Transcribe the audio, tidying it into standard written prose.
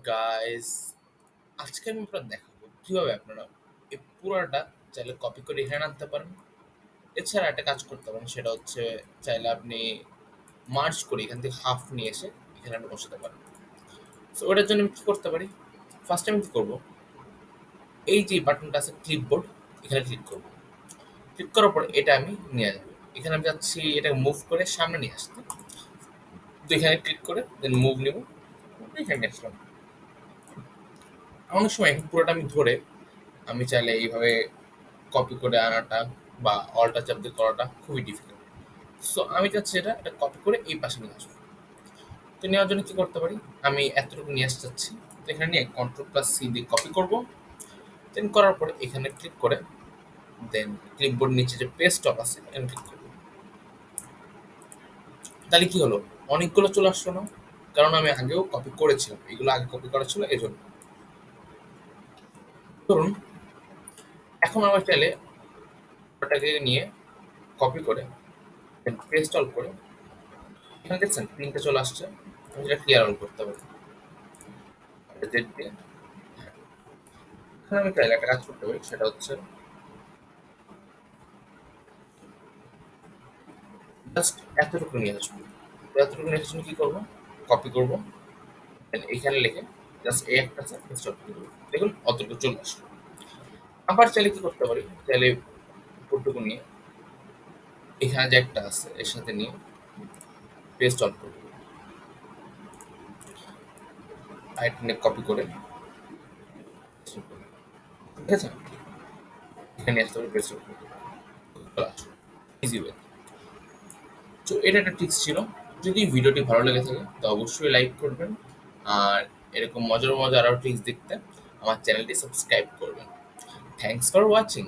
Guys, আজকে আমি আপনাদের দেখাবো কিভাবে আপনারা এই পুরাটা চাইলে কপি করে এখানে আনতে পারেন। এছাড়া একটা কাজ করতে পারেন, সেটা হচ্ছে চাইলে আপনি মার্জ করে এখান থেকে হাফ নিয়ে এসে এখানে আপনি বসাতে পারেন। সো ওটার জন্য আমি কি করতে পারি, ফার্স্ট আমি কি করবো, এই যে বাটনটা আছে ক্লিপবোর্ড, এখানে ক্লিক করবো। ক্লিক করার পর এটা আমি নিয়ে যাবো, এখানে আমি যাচ্ছি এটা মুভ করে সামনে নিয়ে আসতে। তো এখানে ক্লিক করে দেন মুভ নেবো, এখানে নিয়ে আসলাম। অনেক সময় এখন পুরোটা আমি ধরে আমি চাইলে এইভাবে কপি করে আনাটা বা অল্টার চাপ দিয়ে করাটা খুবই ডিফিকাল্ট। সো আমি চাচ্ছি এটা কপি করে এই পাশে নিয়ে আসবো। তো নেওয়ার জন্য কি করতে পারি, আমি এতটুকু নিয়ে আসতে চাচ্ছি। তো এখানে নিয়ে কন্ট্রোল প্লাস সি দিয়ে কপি করবো। দেন করার পরে এখানে ক্লিক করে দেন ক্লিপবোর্ড নিচে যে পেস্ট অফ আছে এখানে ক্লিক করবো। তাহলে কি হলো, অনেকগুলো চলে আসলো না? কারণ আমি আগেও কপি করেছিলাম, এগুলো আগে কপি করা ছিল এজন্য। ধরুন এখন আমার চাইলে ওটাকে নিয়ে কপি করে দেন পেস্ট অল করে এখানে দেখছেন প্রিন্টে চলে আসছে। আমি যেটা ক্লিয়ার অল করতে পারি জেড দিয়ে। এখানে আমি চাইলে একটা কাজ করতে পারি, সেটা হচ্ছে জাস্ট এতটুকু নিয়ে আসবো। তো এতটুকু নিয়ে আসার জন্য কি করবো, কপি করবো, then এখানে লিখে জাস্ট এই একটা আছে ইনস্টল করে দেবো। দেখুন অতটুকু চলে আসলো। আবার চাইলে কি করতে পারি, চাইলে উপরটুকু নিয়ে এখানে যে একটা আছে এর সাথে নিয়ে পেস্ট অন করে দেবো। আর এটা নিয়ে কপি করে ঠিক আছে, এখানে আসতে হবে পেস্ট অন করে দেবো। Easy way. তো এটা একটা টিপস ছিল। যদি ভিডিওটি ভালো লেগে থাকে তো অবশ্যই লাইক করবেন, আর এরকম মজার মজার আরও ট্রিক্স দেখতে আমার চ্যানেলটি সাবস্ক্রাইব করবেন। Thanks for watching.